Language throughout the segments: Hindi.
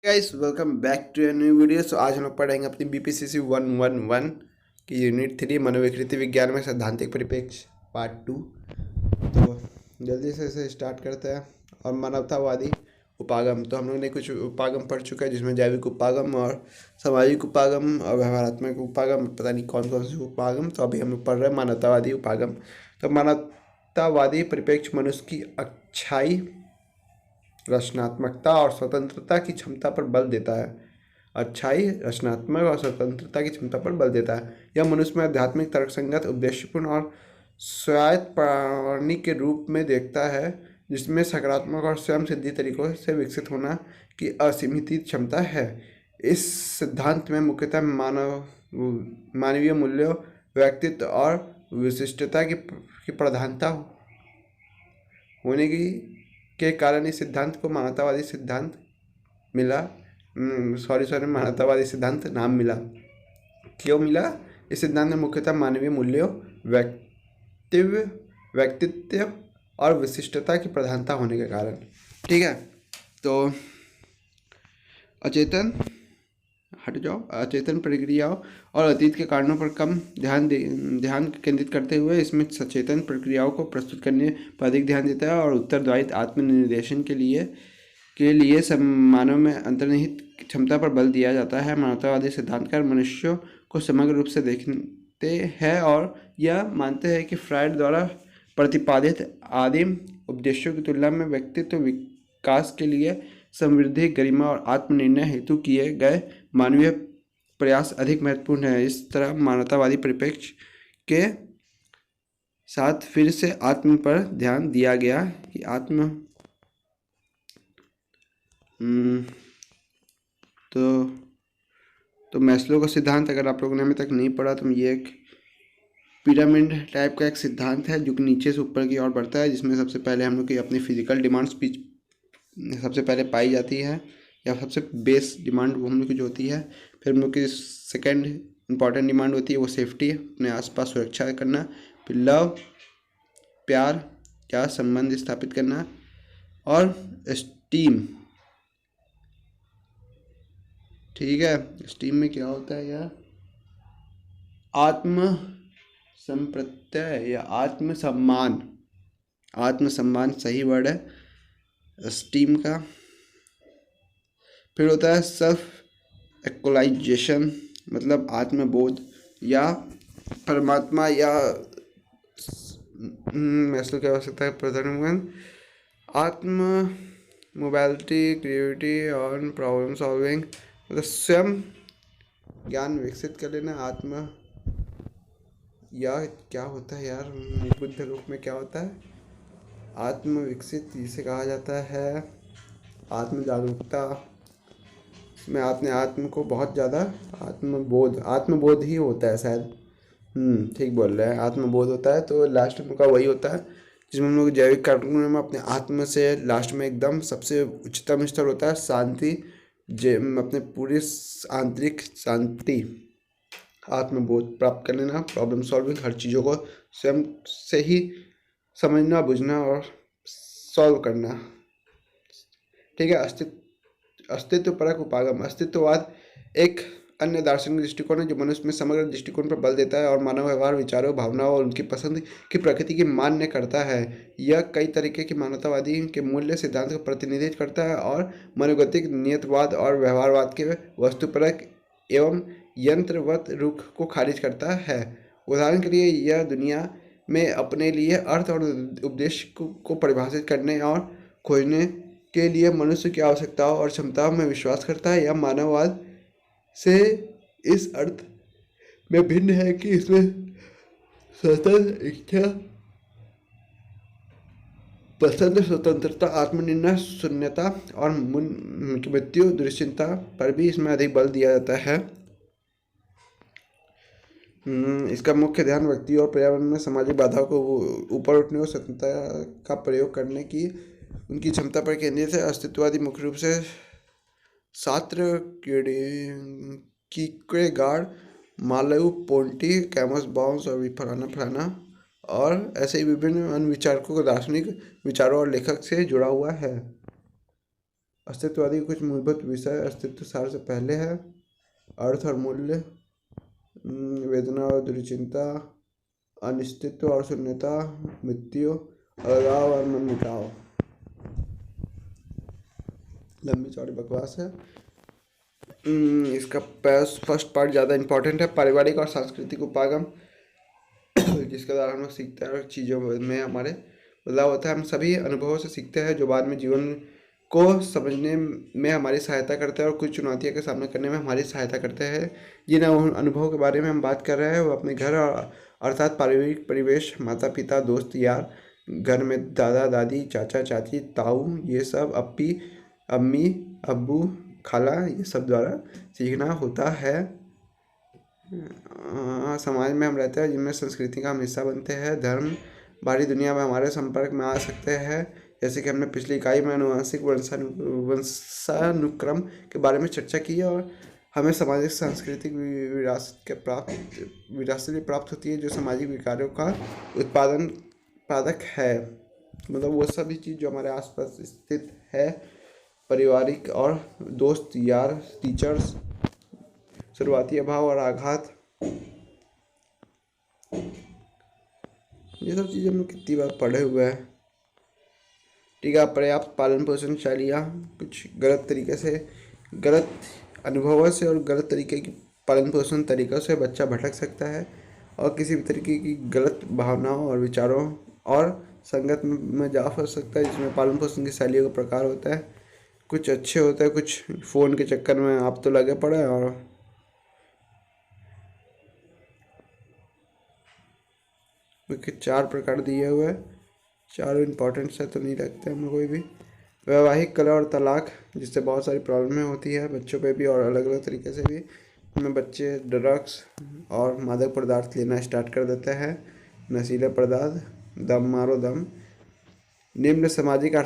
Guys welcome back to new video. So आज हम लोग पढ़ेंगे अपनी बीपीसीसी 111 की यूनिट 3 मनोविकृति विज्ञान में सैद्धांतिक परिप्रेक्ष्य पार्ट 2। तो जल्दी से इसे स्टार्ट करते हैं। और मानवतावादी उपागम, तो हम लोग ने कुछ उपागम पढ़ चुका है जिसमें जैविक उपागम और सामाजिक उपागम और व्यवहारात्मक उपागम, पता नहीं कौन कौन से उपागम। तो अभी हम लोग पढ़ रहे हैं मानवतावादी उपागम। तो मानवतावादी परिप्रेक्ष्य मनुष्य की अच्छाई, रचनात्मकता और स्वतंत्रता की क्षमता पर बल देता है। अच्छाई, रचनात्मक और स्वतंत्रता की क्षमता पर बल देता है। यह मनुष्य में आध्यात्मिक, तर्कसंगत, उद्देश्यपूर्ण और स्वायत्त प्राणी के रूप में देखता है, जिसमें सकारात्मक और स्वयं सिद्धि तरीकों से विकसित होना की असीमित क्षमता है। इस सिद्धांत में मुख्यतः मानवीय मूल्यों, व्यक्तित्व और विशिष्टता की प्रधानता होने की के कारण इस सिद्धांत को मानवतावादी सिद्धांत मिला। मानवतावादी सिद्धांत नाम मिला। क्यों मिला? इस सिद्धांत में मुख्यतः मानवीय मूल्यों, व्यक्तित्व और विशिष्टता की प्रधानता होने के कारण। ठीक है, तो अचेतन प्रक्रियाओं और अतीत के कारणों पर कम ध्यान केंद्रित करते हुए इसमें सचेतन प्रक्रियाओं को प्रस्तुत करने पर अधिक ध्यान देता है और उत्तरदायित्व आत्मनिर्देशन के लिए सब मानव में अंतर्निहित क्षमता पर बल दिया जाता है। मानवतावादी सिद्धांतकार मनुष्यों को समग्र रूप से देखते हैं और यह मानते हैं कि फ्रायड द्वारा प्रतिपादित आदिम उपदेशों की तुलना में व्यक्तित्व विकास के लिए समृद्धि, गरिमा और आत्मनिर्णय हेतु किए गए मानवीय प्रयास अधिक महत्वपूर्ण है। इस तरह मानवतावादी परिप्रेक्ष्य के साथ फिर से आत्म पर ध्यान दिया गया कि आत्म तो मैस्लो का सिद्धांत अगर आप लोगों ने अभी तक नहीं पढ़ा तो ये एक पिरामिड टाइप का एक सिद्धांत है जो कि नीचे से ऊपर की ओर बढ़ता है, जिसमें सबसे पहले हम लोग की अपनी फिजिकल डिमांड्स सबसे पहले पाई जाती है, या सबसे बेस डिमांड वो हम लोग की जो होती है। फिर हम लोग की सेकेंड इंपॉर्टेंट डिमांड होती है वो सेफ्टी, अपने आसपास सुरक्षा करना। फिर लव, प्यार या संबंध स्थापित करना। और स्टीम। ठीक है, स्टीम में क्या होता है यार? आत्म संप्रत्यय या आत्मसम्मान। आत्मसम्मान सही वर्ड है स्टीम का। फिर होता है सेल्फ एक्चुअलाइजेशन, मतलब आत्मबोध या परमात्मा या ऐसा क्या हो सकता है? प्रधान आत्म मोबालिटी, क्रिएटिविटी और प्रॉब्लम सॉल्विंग, मतलब स्वयं ज्ञान विकसित कर लेना। आत्म या क्या होता है यार बुद्ध रूप में? क्या होता है? आत्म विकसित जिसे कहा जाता है, आत्म जागरूकता में आपने आत्म को बहुत ज़्यादा आत्मबोध ही होता है शायद। ठीक बोल रहे हैं, आत्मबोध होता है। तो लास्ट में का वही होता है जिसमें हम लोग जैविक कार्बन में अपने आत्म से लास्ट में एकदम सबसे उच्चतम स्तर होता है शांति, अपने पूरी आंतरिक शांति, आत्मबोध प्राप्त कर लेना, प्रॉब्लम सॉल्विंग, हर चीज़ों को स्वयं से ही समझना, बुझना और सॉल्व करना। ठीक है, अस्तित्वपरक उपागम। अस्तित्ववाद एक अन्य दार्शनिक दृष्टिकोण है जो मनुष्य में समग्र दृष्टिकोण पर बल देता है और मानव व्यवहार, विचारों, भावनाओं और उनकी पसंद की प्रकृति की मान्य करता है। यह कई तरीके के मानवतावादी के मूल्य सिद्धांत का प्रतिनिधित्व करता है और मनोगतिक नियतवाद और व्यवहारवाद के वस्तुपरक एवं यंत्रवत रुख को खारिज करता है। उदाहरण के लिए यह दुनिया में अपने लिए अर्थ और उद्देश्य को परिभाषित करने और खोजने के लिए मनुष्य की आवश्यकताओं और क्षमताओं में विश्वास करता है। यह मानववाद से इस अर्थ में भिन्न है कि इसमें स्वतंत्र इच्छा, पसंद, स्वतंत्रता, आत्मनिर्णय, शून्यता और मृत्यु दुश्चिंता पर भी इसमें अधिक बल दिया जाता है। इसका मुख्य ध्यान व्यक्ति और पर्यावरण में सामाजिक बाधाओं को ऊपर उठने और स्वतंत्रता का प्रयोग करने की उनकी क्षमता पर केंद्रित है। अस्तित्ववादी मुख्य रूप से सात्र कीकेगार्ड, मार्लेव पोंटी, कैमस बाउंस और फलाना और ऐसे ही विभिन्न अन्य विचारकों को दार्शनिक विचारों और लेखक से जुड़ा हुआ है। अस्तित्ववादी के कुछ मूलभूत विषय अस्तित्व सार से पहले है अर्थ और मूल्य, वेदना और दुर्चिंता, अनिश्चितत्व और शून्यता, मृत्यु, अलगाव और मन मिटाव। लंबी चौड़ी बकवास है। इसका फर्स्ट पार्ट ज़्यादा इंपॉर्टेंट है। पारिवारिक और सांस्कृतिक उपागम, जिसके द्वारा हम लोग सीखते हैं और चीज़ों में हमारे बदलाव होता है। हम सभी अनुभवों से सीखते हैं जो बाद में जीवन को समझने में हमारी सहायता करते हैं और कुछ चुनौतियों का सामना करने में हमारी सहायता करते हैं। जिन अनुभवों के बारे में हम बात कर रहे हैं वो अपने घर और अर्थात पारिवारिक परिवेश, माता पिता, दोस्त यार, घर में दादा दादी, चाचा चाची, ताऊ, ये सब, अप्पी अम्मी, अब्बू, खाला, ये सब द्वारा सीखना होता है। समाज में हम रहते हैं जिनमें संस्कृति का हम हिस्सा बनते हैं। धर्म बाहरी दुनिया में हमारे संपर्क में आ सकते हैं, जैसे कि हमने पिछली इकाई में आनुवंशिक वंशानुक्रम के बारे में चर्चा की है। और हमें सामाजिक सांस्कृतिक विरासत प्राप्त होती है जो सामाजिक विकारों का उत्पादक है। मतलब वो सभी चीज़ जो हमारे आसपास स्थित है, पारिवारिक और दोस्त यार, टीचर्स, शुरुआती अभाव और आघात, ये सब चीज़ें हम लोग कितनी बार पढ़े हुए हैं। ठीक है, पर्याप्त पालन पोषण शैलियाँ, कुछ गलत अनुभवों से और गलत तरीके की पालन पोषण तरीक़ों से बच्चा भटक सकता है और किसी भी तरीके की गलत भावनाओं और विचारों और संगत में जा फंस सकता है, जिसमें पालन पोषण की शैलियों का प्रकार होता है। कुछ अच्छे होते हैं, कुछ फ़ोन के चक्कर में आप तो लगे पड़े हैं। और क्योंकि 4 प्रकार दिए हुए हैं, चारों इम्पोर्टेंट से तो नहीं लगते हमें कोई भी। वैवाहिक कला और तलाक, जिससे बहुत सारी प्रॉब्लमें होती है बच्चों पे भी और अलग अलग तरीके से भी। इनमें बच्चे ड्रग्स और मादक पदार्थ लेना स्टार्ट कर देते हैं, नशीले पदार्थ, दम मारो दम। निम्न सामाजिक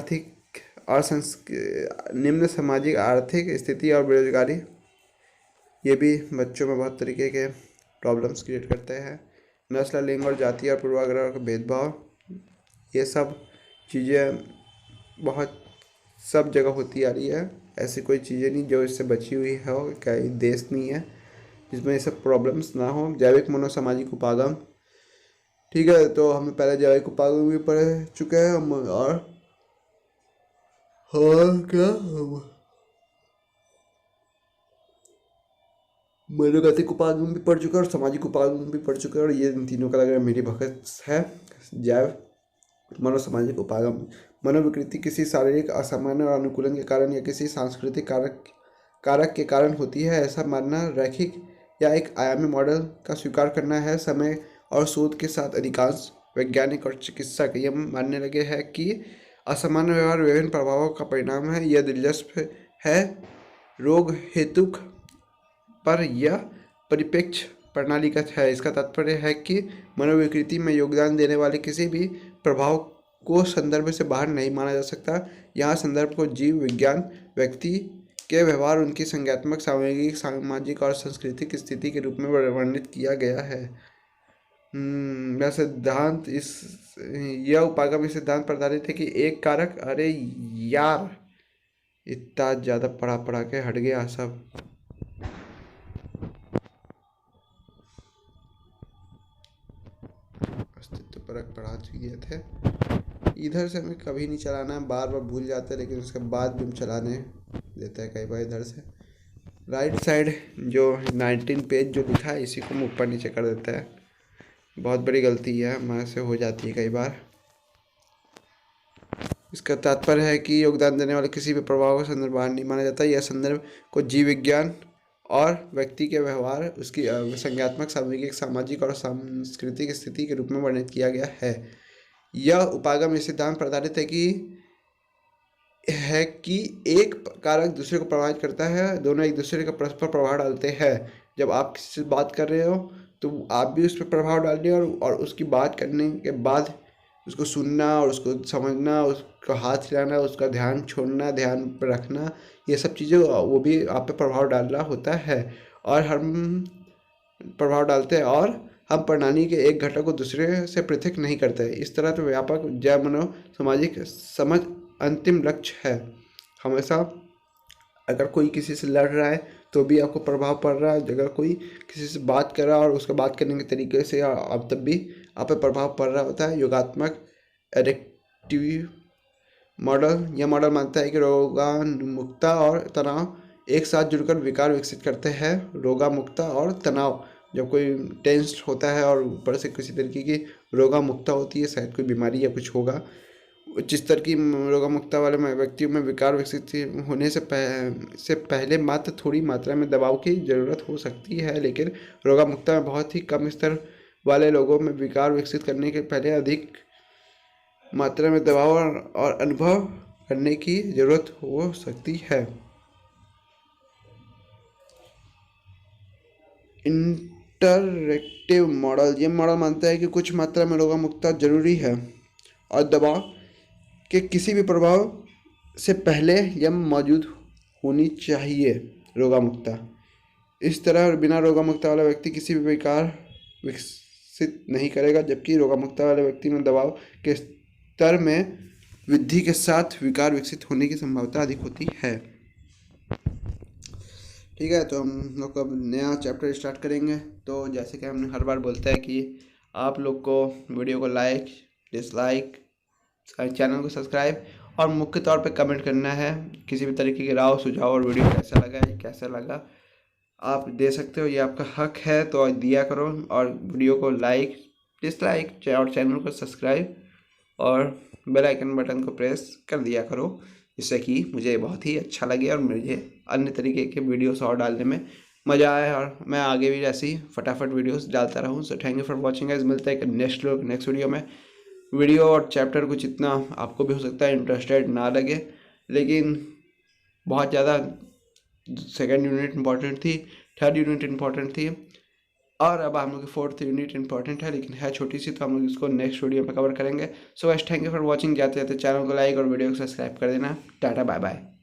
आर्थिक स्थिति और बेरोजगारी, ये भी बच्चों में बहुत तरीके के प्रॉब्लम्स क्रिएट करते हैं। नस्ल, लिंग और जाति और पूर्वाग्रह का भेदभाव, ये सब चीज़ें बहुत सब जगह होती आ रही है। ऐसी कोई चीज़ें नहीं जो इससे बची हुई हो, कई देश नहीं है जिसमें ये सब प्रॉब्लम्स ना हो। जैविक मनोसामाजिक उपागम, ठीक है, तो हम पहले जैविक उपागम भी पढ़ चुके हैं हम। और क्या मनोगतिक उपागम भी पढ़ चुके हैं और सामाजिक उपागम भी पढ़ चुके हैं। और ये इन तीनों का लग रहा है मेरी भगत है। जैव मनोसामाजिक उपागम, मनोविकृति किसी शारीरिक असामान्य और अनुकूलन के कारण या किसी सांस्कृतिक कारक के कारण होती है। ऐसा मानना रैखिक या एक आयामी मॉडल का स्वीकार करना है। समय और शोध के साथ अधिकांश वैज्ञानिक और चिकित्सक ये मानने लगे हैं कि असामान्य व्यवहार विभिन्न प्रभावों का परिणाम है। यह दिलचस्प है रोग हेतुक पर यह परिप्रेक्ष्य प्रणालीगत है। इसका तात्पर्य है कि मनोविकृति में योगदान देने वाले किसी भी प्रभाव को संदर्भ से बाहर नहीं माना जा सकता। यहाँ संदर्भ को जीव विज्ञान, व्यक्ति के व्यवहार, उनकी संज्ञात्मक, सामूहिक, सामाजिक और सांस्कृतिक स्थिति के रूप में वर्णित किया गया है। यह सिद्धांत यह उपागम इस सिद्धांत पर आधारित है कि एक कारक, अरे यार इतना ज़्यादा पढ़ा के हट गया सब। अस्तित्व परक पढ़ा चुके थे। इधर से हमें कभी नहीं चलाना है, बार बार भूल जाते हैं, लेकिन उसके बाद भी हम चलाने देते हैं कई बार। इधर से राइट साइड जो 19 पेज जो लिखा है इसी को हम ऊपर नीचे कर देते हैं। बहुत बड़ी गलती है हमारे से हो जाती है कई बार। इसका तात्पर्य है कि योगदान देने वाले किसी भी प्रभाव का संदर्भ बाहर नहीं माना जाता। यह संदर्भ को जीव विज्ञान और व्यक्ति के व्यवहार, उसकी संज्ञात्मक, सामूहिक, सामाजिक और सांस्कृतिक स्थिति के रूप में वर्णित किया गया है। यह उपागम इस सिद्धांत पर आधारित है कि एक कारक दूसरे को प्रभावित करता है, दोनों एक दूसरे का परस्पर प्रभाव डालते हैं। जब आप किसी से बात कर रहे हो तो आप भी उस पर प्रभाव डालिए और उसकी बात करने के बाद उसको सुनना और उसको समझना, उसका हाथ हिलाना, उसका ध्यान छोड़ना, ध्यान पर रखना, ये सब चीज़ें वो भी आप पे प्रभाव डाल रहा होता है। और हम प्रभाव डालते हैं और हम प्रणाली के एक घटक को दूसरे से पृथक नहीं करते। इस तरह तो व्यापक जैव मनो सामाजिक समझ अंतिम लक्ष्य है। हमेशा अगर कोई किसी से लड़ रहा है तो भी आपको प्रभाव पड़ रहा है, अगर कोई किसी से बात कर रहा है और उसका बात करने के तरीके से अब तब भी आप पे प्रभाव पड़ रहा होता है। योगात्मक एडिक्टिव मॉडल, यह मॉडल मानता है कि रोगामुक्ता और तनाव एक साथ जुड़कर विकार विकसित करते हैं। रोगामुक्ता और तनाव, जब कोई टेंस्ड होता है और ऊपर से किसी तरीके की रोगामुक्ता होती है, शायद कोई बीमारी या कुछ होगा, जिस तरह की रोगामुक्ता वाले व्यक्तियों में विकार विकसित होने से पहले मात्र थोड़ी मात्रा में दबाव की ज़रूरत हो सकती है, लेकिन रोगामुक्ता में बहुत ही कम स्तर वाले लोगों में विकार विकसित करने के पहले अधिक मात्रा में दबाव और अनुभव करने की ज़रूरत हो सकती है। इंटरैक्टिव मॉडल, ये मॉडल मानता है कि कुछ मात्रा में रोगामुक्ता जरूरी है और दबाव के किसी भी प्रभाव से पहले यह मौजूद होनी चाहिए। रोगामुक्ता, इस तरह बिना रोगामुक्ता वाला व्यक्ति किसी भी विकार विकसित नहीं करेगा, जबकि रोगामुक्ता वाले व्यक्ति में दबाव के स्तर में वृद्धि के साथ विकार विकसित होने की संभावना अधिक होती है। ठीक है, तो हम लोग अब नया चैप्टर स्टार्ट करेंगे। तो जैसे कि हमने हर बार बोलता है कि आप लोग को वीडियो को लाइक, डिसलाइक, चैनल को सब्सक्राइब और मुख्य तौर पे कमेंट करना है। किसी भी तरीके के राव सुझाव और वीडियो कैसा लगा है, कैसा लगा आप दे सकते हो, ये आपका हक है, तो दिया करो। और वीडियो को लाइक, डिसलाइक और चैनल को सब्सक्राइब और बेल आइकन बटन को प्रेस कर दिया करो, जिससे कि मुझे बहुत ही अच्छा लगे और मुझे अन्य तरीके के वीडियोस और डालने में मज़ा आए और मैं आगे भी ऐसी फटाफट वीडियोस डालता रहूँ। So thank you for watching guys. मिलता है नेक्स्ट वीडियो में। वीडियो और चैप्टर कुछ इतना आपको भी हो सकता है इंटरेस्टेड ना लगे, लेकिन बहुत ज़्यादा सेकेंड यूनिट इंपॉर्टेंट थी, थर्ड यूनिट इंपॉर्टेंट थी और अब हम लोग की फोर्थ यूनिट इंपॉर्टेंट है, लेकिन है छोटी सी, तो हम लोग इसको नेक्स्ट वीडियो में कवर करेंगे। So guys thank you for watching. जाते जाते चैनल को लाइक और वीडियो को सब्सक्राइब कर देना। Tata bye bye.